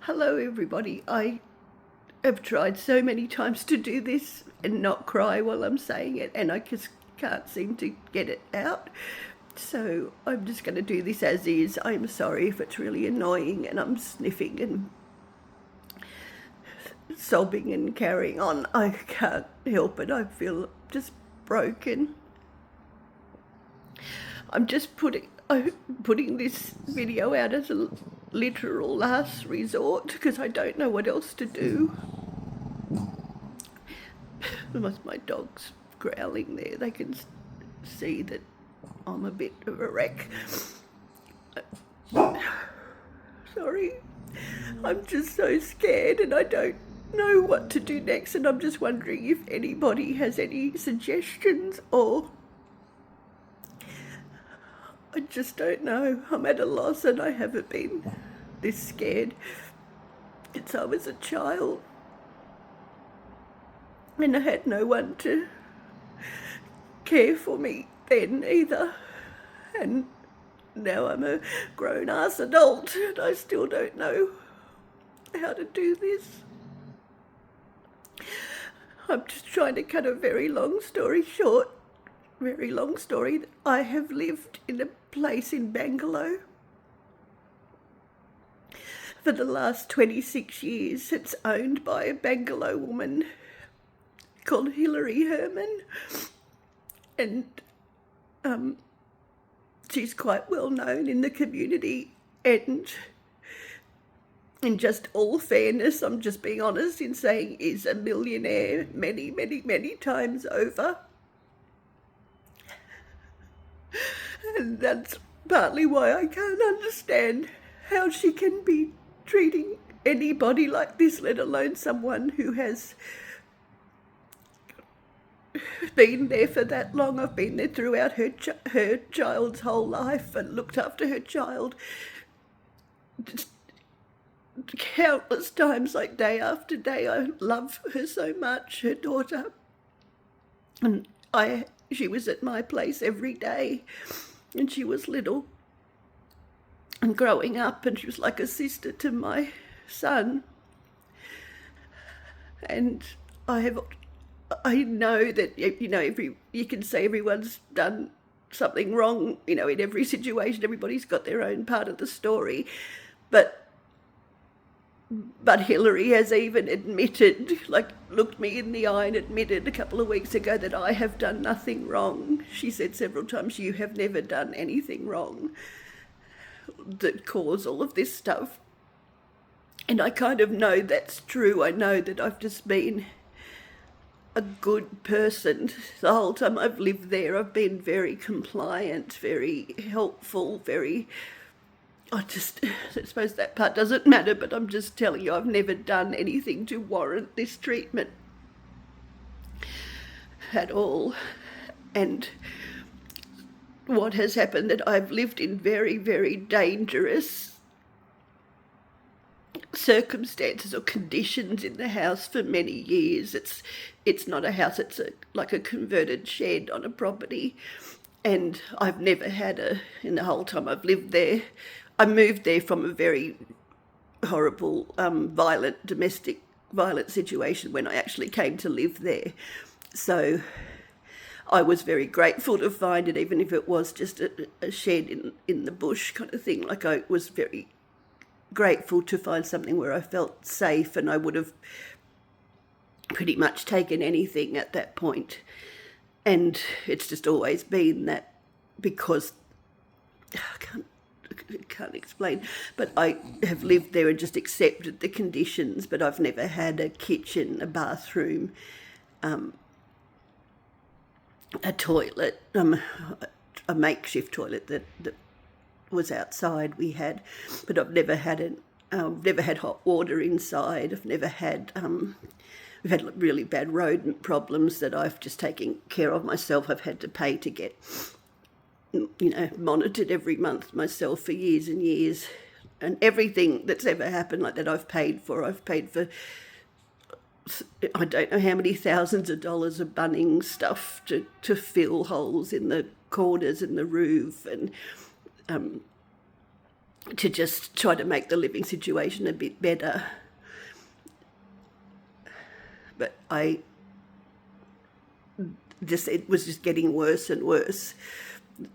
Hello, everybody. I have tried so many times to do this and not cry while I'm saying it, and I just can't seem to get it out. So I'm just going to do this as is. I'm sorry if it's really annoying and I'm sniffing and sobbing and carrying on. I can't help it. I feel just broken. I'm just putting this video out as a literal last resort because I don't know what else to do. My dog's growling there. They can see that I'm a bit of a wreck. Sorry. I'm just so scared and I don't know what to do next, and I'm just wondering if anybody has any suggestions, or I just don't know. I'm at a loss and I haven't been this scared since I was a child. And I had no one to care for me then either. And now I'm a grown-ass adult and I still don't know how to do this. I'm just trying to cut a very long story short. Very long story. I have lived in a place in Bangalore for the last 26 years. It's owned by a Bangalore woman called Hilary Herman, and she's quite well known in the community, and in just all fairness, I'm just being honest in saying is a millionaire many, many, many times over. And that's partly why I can't understand how she can be treating anybody like this, let alone someone who has been there for that long. I've been there throughout her child's whole life and looked after her child just countless times, like day after day. I love her so much, her daughter. And she was at my place every day, and she was little and growing up, and she was like a sister to my son. And I know that, you can say everyone's done something wrong, in every situation. Everybody's got their own part of the story. But Hilary has even admitted, looked me in the eye and admitted a couple of weeks ago that I have done nothing wrong. She said several times, "You have never done anything wrong that caused all of this stuff." And I kind of know that's true. I know that I've just been a good person. The whole time I've lived there, I've been very compliant, very helpful, I suppose that part doesn't matter, but I'm just telling you, I've never done anything to warrant this treatment at all. And what has happened, that I've lived in very, very dangerous circumstances or conditions in the house for many years. It's not a house, it's like a converted shed on a property. And I've never had in the whole time I've lived there, I moved there from a very horrible, domestic violent situation when I actually came to live there. So I was very grateful to find it, even if it was just a shed in the bush kind of thing. I was very grateful to find something where I felt safe, and I would have pretty much taken anything at that point. And it's just always been that, because I can't explain, but I have lived there and just accepted the conditions, but I've never had a kitchen, a bathroom, a toilet, a makeshift toilet that was outside we had, but I've never had hot water inside. I've never had, we've had really bad rodent problems that I've just taken care of myself. I've had to pay to get, monitored every month myself for years and years. And everything that's ever happened like that I've paid for. I've paid for, I don't know how many thousands of dollars of Bunnings stuff to fill holes in the corners and the roof, and to just try to make the living situation a bit better. But it was just getting worse and worse,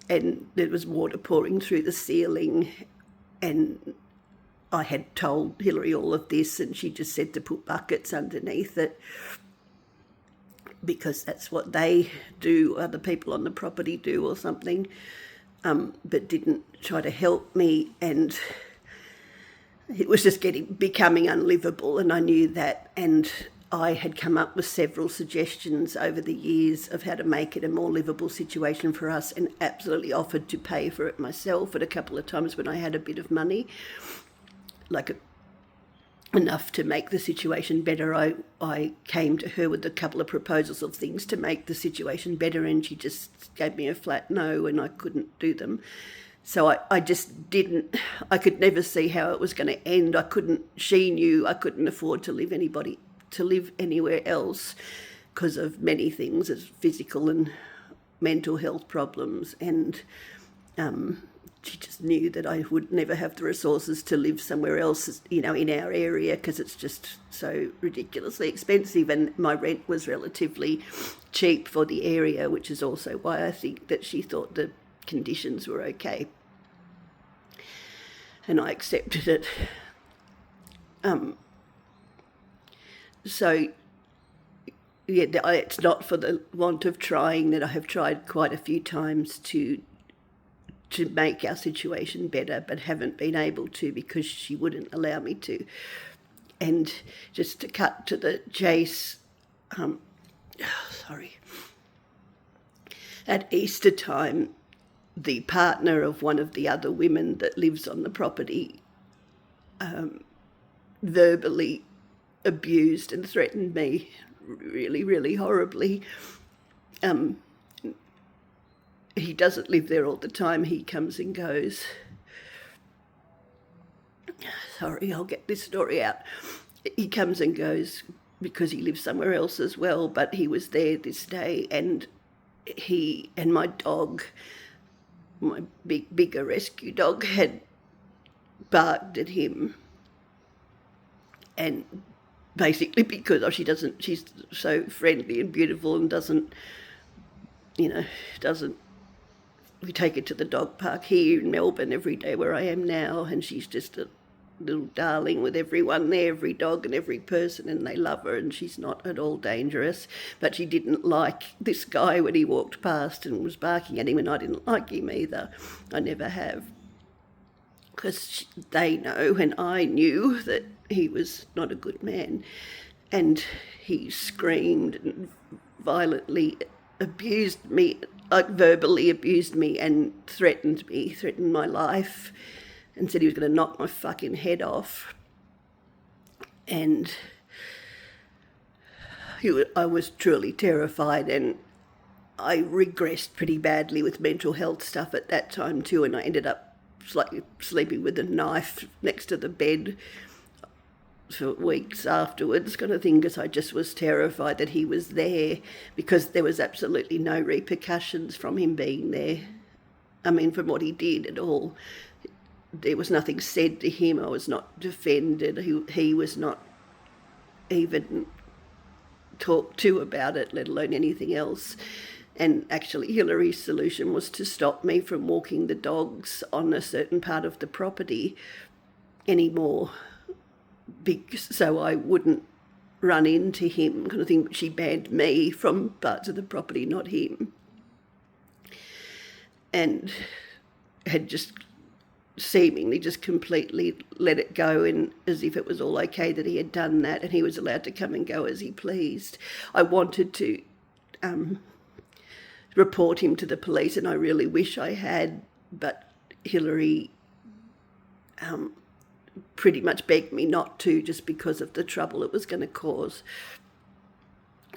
and there was water pouring through the ceiling, and I had told Hilary all of this, and she just said to put buckets underneath it because that's what they do, other people on the property do or something, but didn't try to help me, and it was just becoming unlivable, and I knew that, and I had come up with several suggestions over the years of how to make it a more livable situation for us, and absolutely offered to pay for it myself at a couple of times when I had a bit of money, enough to make the situation better. I came to her with a couple of proposals of things to make the situation better, and she just gave me a flat no, and I couldn't do them. So I just didn't, I could never see how it was going to end. She knew I couldn't afford to live anywhere else because of many things, as physical and mental health problems, and she just knew that I would never have the resources to live somewhere else, in our area, because it's just so ridiculously expensive, and my rent was relatively cheap for the area, which is also why I think that she thought the conditions were okay, and I accepted it. So, yeah, it's not for the want of trying that I have tried quite a few times to make our situation better, but haven't been able to because she wouldn't allow me to. And just to cut to the chase, at Easter time, the partner of one of the other women that lives on the property verbally abused and threatened me really, really horribly. He doesn't live there all the time. He comes and goes. Sorry, I'll get this story out. He comes and goes because he lives somewhere else as well, but he was there this day, and he and my dog, my bigger rescue dog, had barked at him, and basically because she's so friendly and beautiful and doesn't, we take her to the dog park here in Melbourne every day where I am now, and she's just a little darling with everyone there, every dog and every person, and they love her, and she's not at all dangerous. But she didn't like this guy when he walked past and was barking at him, and I didn't like him either. I never have. Because they know, and I knew, that he was not a good man. And he screamed and violently abused me, verbally abused me, and threatened my life, and said he was going to knock my fucking head off. And I was truly terrified, and I regressed pretty badly with mental health stuff at that time too, and I ended up sleeping with a knife next to the bed for weeks afterwards, kind of thing, because I just was terrified that he was there, because there was absolutely no repercussions from him being there. I mean, from what he did at all. There was nothing said to him. I was not defended. He was not even talked to about it, let alone anything else. And actually, Hilary's solution was to stop me from walking the dogs on a certain part of the property anymore, so I wouldn't run into him, kind of thing. She banned me from parts of the property, not him. And had just seemingly just completely let it go, and as if it was all okay that he had done that, and he was allowed to come and go as he pleased. I wanted to report him to the police, and I really wish I had, but Hilary pretty much begged me not to, just because of the trouble it was going to cause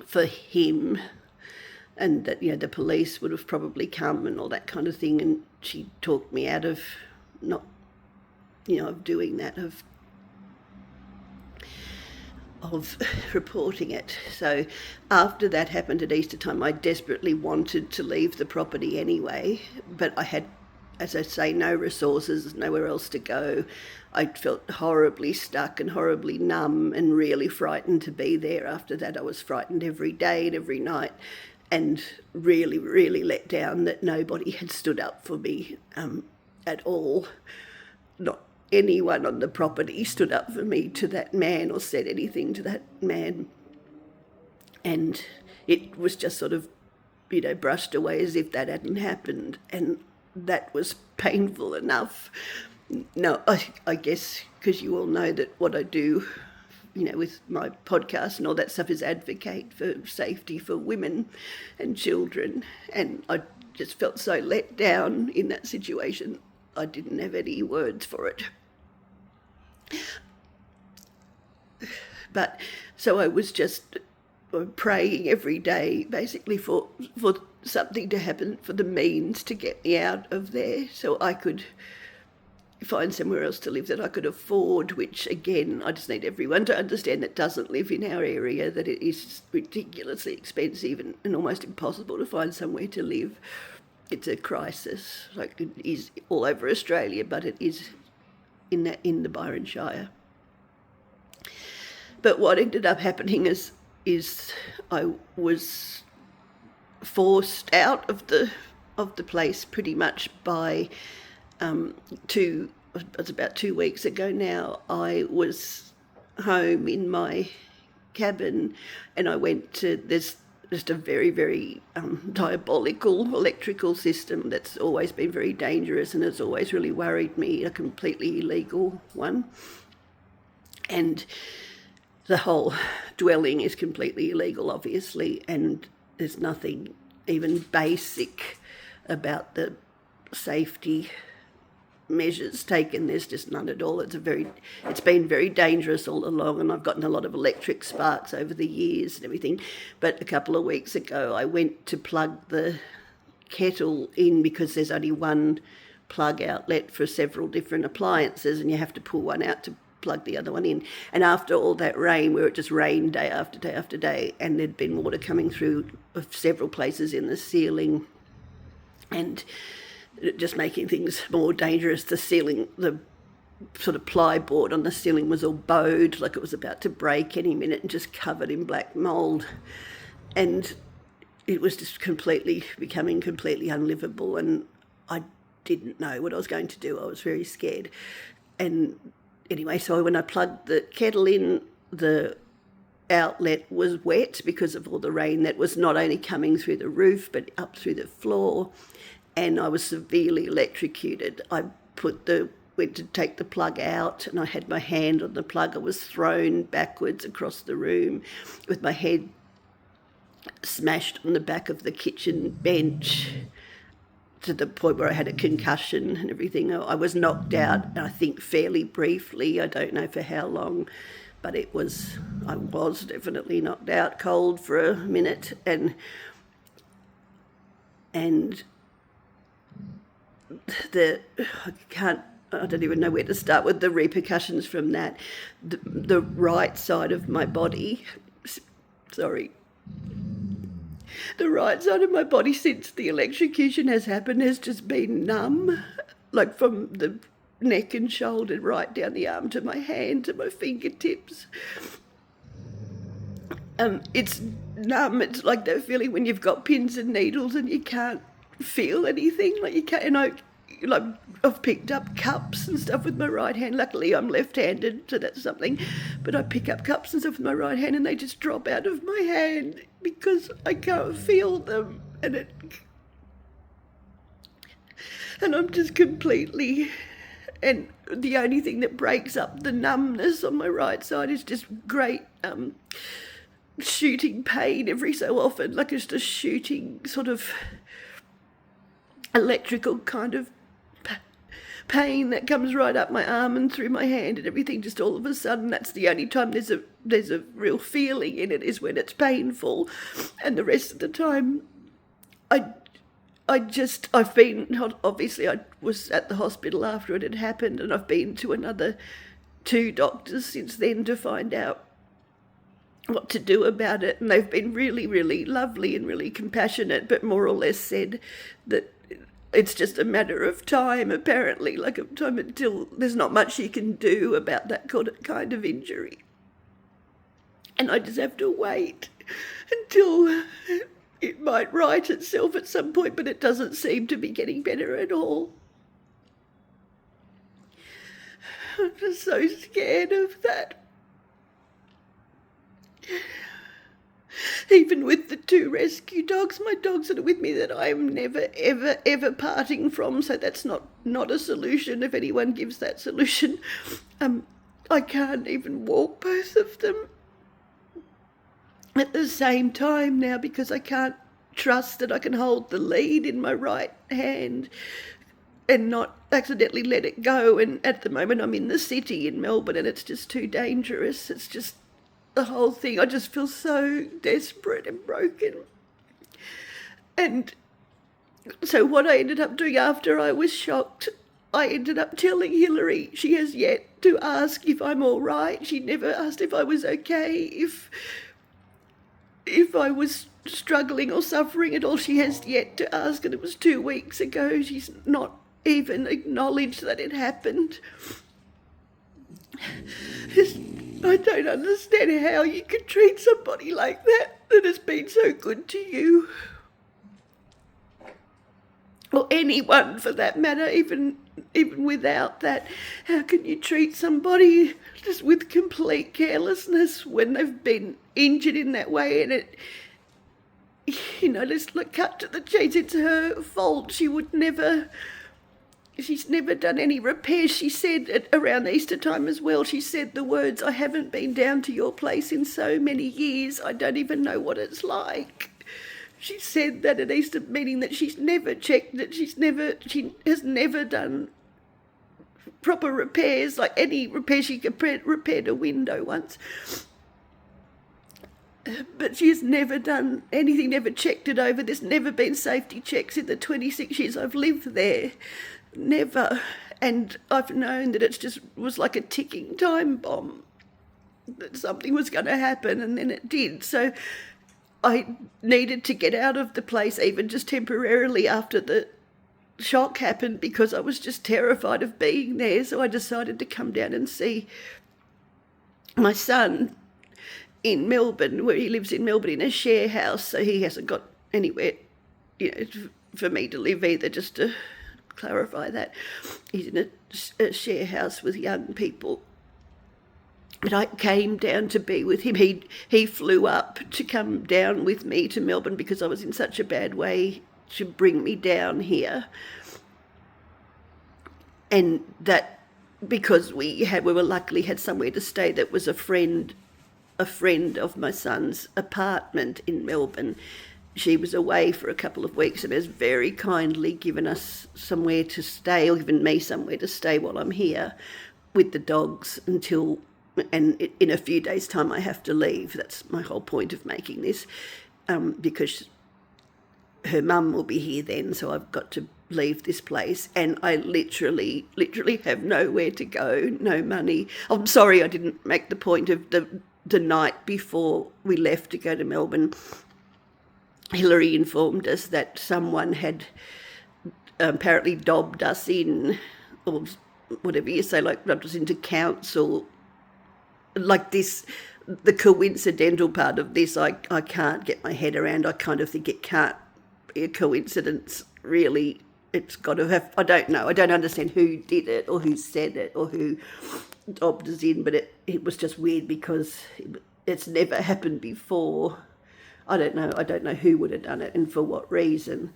for him, and that the police would have probably come and all that kind of thing, and she talked me out of not of doing that, of reporting it. So after that happened at Easter time, I desperately wanted to leave the property anyway, but I had as I say, no resources, nowhere else to go. I felt horribly stuck and horribly numb and really frightened to be there. After that, I was frightened every day and every night, and really, really let down that nobody had stood up for me at all. Not anyone on the property stood up for me to that man or said anything to that man. And it was just sort of, brushed away as if that hadn't happened. And that was painful enough. No, I guess because you all know that what I do, with my podcast and all that stuff is advocate for safety for women and children. And I just felt so let down in that situation. I didn't have any words for it. But so I was just praying every day, basically, for something to happen, for the means to get me out of there so I could find somewhere else to live that I could afford, which, again, I just need everyone to understand that doesn't live in our area, that it is ridiculously expensive and almost impossible to find somewhere to live. It's a crisis, like it is all over Australia, but it is in the Byron Shire. But what ended up happening is I was forced out of the place pretty much by it was about 2 weeks ago now. I was home in my cabin and I went to this just a very, very diabolical electrical system that's always been very dangerous and has always really worried me, a completely illegal one. And the whole dwelling is completely illegal, obviously, and there's nothing even basic about the safety measures taken. There's just none at all. It's been very dangerous all along, and I've gotten a lot of electric sparks over the years and everything. But a couple of weeks ago, I went to plug the kettle in because there's only one plug outlet for several different appliances, and you have to pull one out to plug the other one in. And after all that rain, where it just rained day after day after day, and there'd been water coming through several places in the ceiling, and just making things more dangerous. The ceiling, the sort of plyboard on the ceiling was all bowed, like it was about to break any minute, and just covered in black mould. And it was just becoming completely unlivable, and I didn't know what I was going to do. I was very scared. And anyway, so when I plugged the kettle in, the outlet was wet because of all the rain that was not only coming through the roof but up through the floor, and I was severely electrocuted. I went to take the plug out, and I had my hand on the plug. I was thrown backwards across the room with my head smashed on the back of the kitchen bench to the point where I had a concussion and everything. I was knocked out, I think fairly briefly. I don't know for how long, but I was definitely knocked out cold for a minute, and I don't even know where to start with the repercussions from that. The right side of my body, the right side of my body since the electrocution has happened has just been numb, like from the neck and shoulder right down the arm to my hand to my fingertips. It's numb. It's like that feeling when you've got pins and needles and you can't feel anything, like you can't. And I've picked up cups and stuff with my right hand. Luckily I'm left-handed, so that's something, but I pick up cups and stuff with my right hand and they just drop out of my hand because I can't feel them, and I'm just completely, and the only thing that breaks up the numbness on my right side is just great shooting pain every so often, like it's just shooting sort of electrical kind of pain that comes right up my arm and through my hand and everything. Just all of a sudden, that's the only time there's a real feeling in it, is when it's painful, and the rest of the time I've been, obviously I was at the hospital after it had happened, and I've been to another 2 doctors since then to find out what to do about it, and they've been really, really lovely and really compassionate, but more or less said that it's just a matter of time, apparently, like a time until there's not much you can do about that kind of injury. And I just have to wait until it might right itself at some point, but it doesn't seem to be getting better at all. I'm just so scared of that. Even with the 2 rescue dogs, my dogs that are with me that I am never, ever, ever parting from, so that's not a solution if anyone gives that solution. I can't even walk both of them at the same time now because I can't trust that I can hold the lead in my right hand and not accidentally let it go. And at the moment I'm in the city in Melbourne and it's just too dangerous. It's just the whole thing. I just feel so desperate and broken. And so what I ended up doing after I was shocked, I ended up telling Hilary. She has yet to ask if I'm all right. She never asked if I was okay, if I was struggling or suffering at all. She has yet to ask, and it was 2 weeks ago. She's not even acknowledged that it happened. I don't understand how you could treat somebody like that has been so good to you. Or anyone for that matter, even without that. How can you treat somebody just with complete carelessness when they've been injured in that way? And it, just like cut to the chase, it's her fault. She's never done any repairs. She said around Easter time as well, she said the words, "I haven't been down to your place in so many years. I don't even know what it's like." She said that at Easter meeting, that she's never checked, that she has never done proper repairs, like any repair. She repaired a window once. But she's never done anything, never checked it over. There's never been safety checks in the 26 years I've lived there. Never. And I've known that it just was like a ticking time bomb, that something was going to happen, and then it did. So I needed to get out of the place, even just temporarily, after the shock happened, because I was just terrified of being there. So I decided to come down and see my son in Melbourne, where he lives in Melbourne in a share house. So he hasn't got anywhere, for me to live either, just to clarify that. He's in a share house with young people. But I came down to be with him. He flew up to come down with me to Melbourne because I was in such a bad way, to bring me down here. And that because we were luckily had somewhere to stay that was a friend of my son's apartment in Melbourne. She was away for a couple of weeks and has very kindly given us somewhere to stay, or given me somewhere to stay while I'm here with the dogs until, and in a few days' time I have to leave. That's my whole point of making this, because her mum will be here then, so I've got to leave this place, and I literally have nowhere to go, no money. I'm sorry I didn't make the point of the night before we left to go to Melbourne. Hilary informed us that someone had apparently dobbed us in, or whatever you say, like rubbed us into council. Like this, the coincidental part of this, I can't get my head around. I kind of think it can't be a coincidence, really. It's got to have, I don't know. I don't understand who did it or who said it or who dobbed us in, but it was just weird because it's never happened before. I don't know who would have done it and for what reason,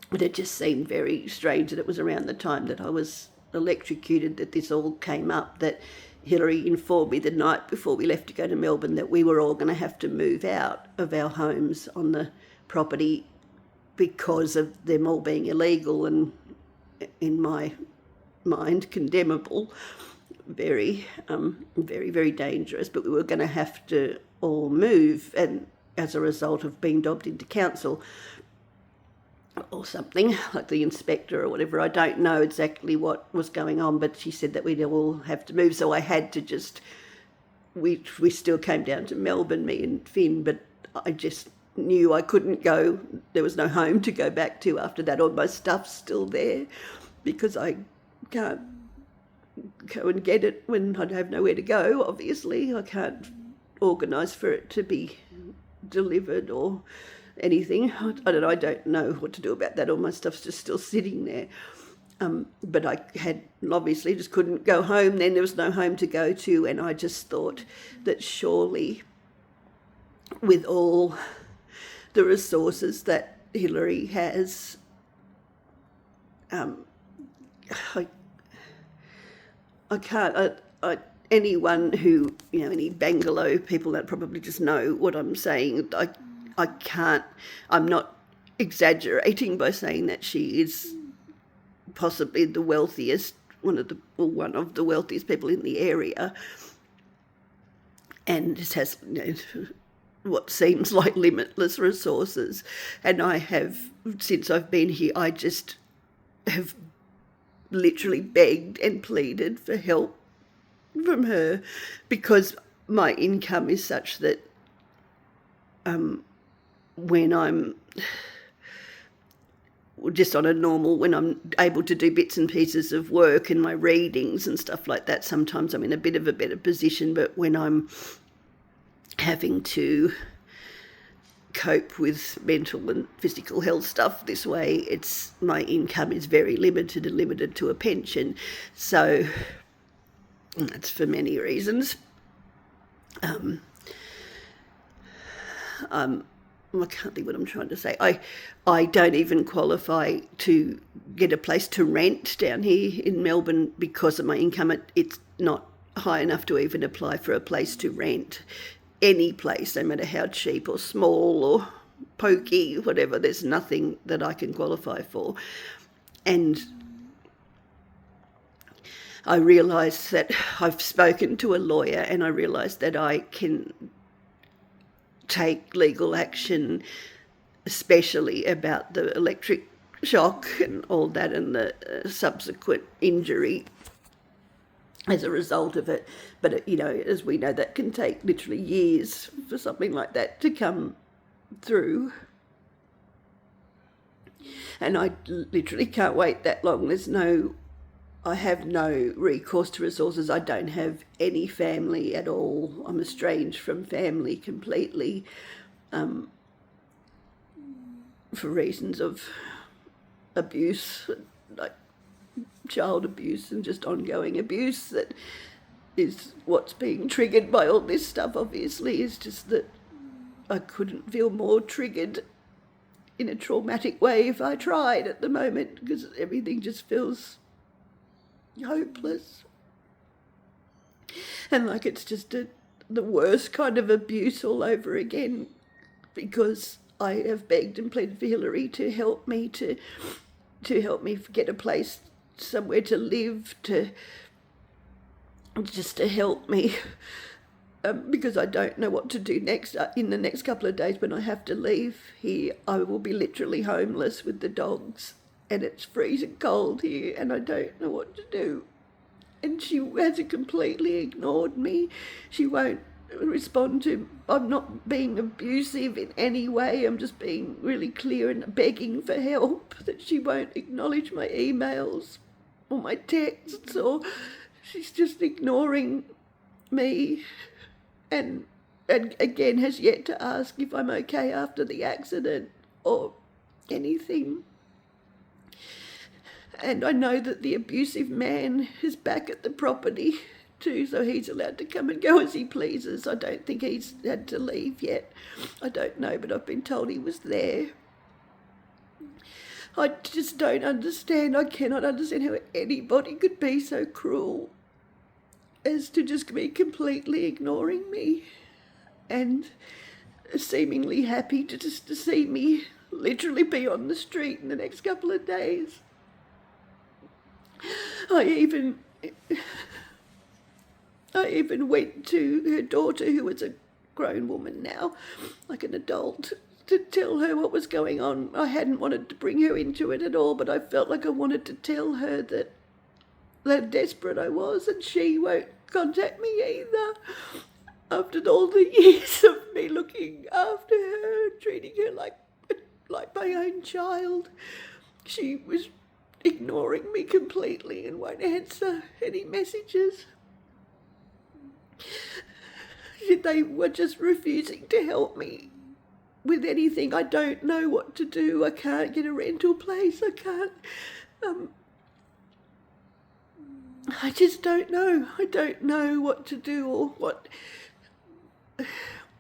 but it just seemed very strange that it was around the time that I was electrocuted that this all came up, that Hilary informed me the night before we left to go to Melbourne that we were all going to have to move out of our homes on the property because of them all being illegal and, in my mind, condemnable. Very, very, very dangerous, but we were going to have to all move, and as a result of being dobbed into council or something, like the inspector or whatever. I don't know exactly what was going on, but she said that we'd all have to move, so I had to just, we still came down to Melbourne, me and Finn, but I just knew I couldn't go. There was no home to go back to after that. All my stuff's still there because I can't go and get it when I have nowhere to go, obviously. I can't organise for it to be delivered or anything. I don't know what to do about that. All my stuff's just still sitting there. But I had obviously just couldn't go home then. There was no home to go to, and I just thought that surely with all the resources that Hilary has, I can't, anyone who, any Bangalow people that probably just know what I'm saying, I can't, I'm not exaggerating by saying that she is possibly the wealthiest, one of the wealthiest people in the area, and just has what seems like limitless resources. And I have, since I've been here, I just have literally begged and pleaded for help from her, because my income is such that when I'm just on a normal, when I'm able to do bits and pieces of work and my readings and stuff like that, sometimes I'm in a bit of a better position. But when I'm having to cope with mental and physical health stuff this way, my income is very limited and limited to a pension. So that's for many reasons. I can't think what I'm trying to say. I don't even qualify to get a place to rent down here in Melbourne because of my income. It's not high enough to even apply for a place to rent. Any place, no matter how cheap or small or pokey, whatever, there's nothing that I can qualify for. And I realised that I've spoken to a lawyer, and I realised that I can take legal action, especially about the electric shock and all that, and the subsequent injury as a result of it. But, as we know, that can take literally years for something like that to come through. And I literally can't wait that long. I have no recourse to resources. I don't have any family at all. I'm estranged from family completely, for reasons of abuse, like child abuse and just ongoing abuse. That is what's being triggered by all this stuff, obviously, is just that I couldn't feel more triggered in a traumatic way if I tried at the moment, because everything just feels hopeless. And like it's just the worst kind of abuse all over again, because I have begged and pleaded for Hilary to help me, to help me get a place somewhere to live, to help me, because I don't know what to do next. In the next couple of days when I have to leave here, I will be literally homeless with the dogs, and it's freezing cold here, and I don't know what to do. And she has completely ignored me. She won't respond to, I'm not being abusive in any way, I'm just being really clear and begging for help, that she won't acknowledge my emails or my texts, or she's just ignoring me, and again has yet to ask if I'm okay after the accident or anything. And I know that the abusive man is back at the property too, so he's allowed to come and go as he pleases. I don't think he's had to leave yet. I don't know, but I've been told he was there. I just don't understand. I cannot understand how anybody could be so cruel as to just be completely ignoring me and seemingly happy to see me literally be on the street in the next couple of days. I even went to her daughter, who is a grown woman now, like an adult, to tell her what was going on. I hadn't wanted to bring her into it at all, but I felt like I wanted to tell her that how desperate I was, and she won't contact me either. after all the years of me looking after her, treating her like my own child, she was ignoring me completely and won't answer any messages. They were just refusing to help me with anything. I don't know what to do. I can't get a rental place. I can't. I just don't know. I don't know what to do or what.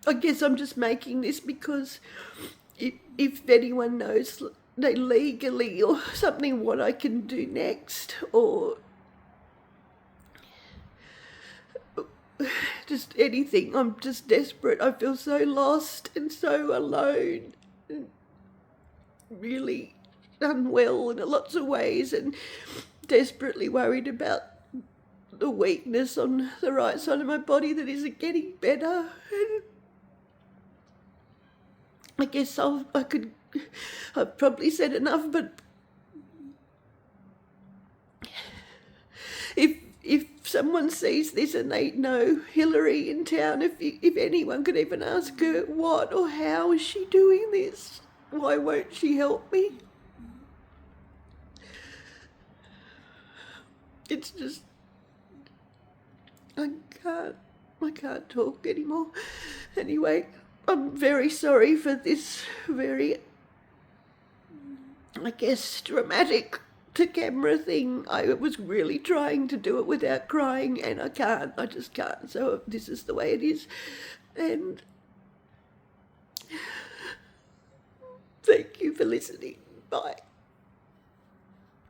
I guess I'm just making this because if anyone knows legally or something what I can do next, or just anything. I'm just desperate. I feel so lost and so alone and really unwell in lots of ways, and desperately worried about the weakness on the right side of my body that isn't getting better. And I guess I've probably said enough, but if someone sees this and they know Hillary in town, if anyone could even ask her what or how is she doing this, why won't she help me? It's just, I can't talk anymore. Anyway, I'm very sorry for this very, I guess, dramatic to camera thing. I was really trying to do it without crying, and I can't. I just can't. So this is the way it is. And thank you for listening. Bye.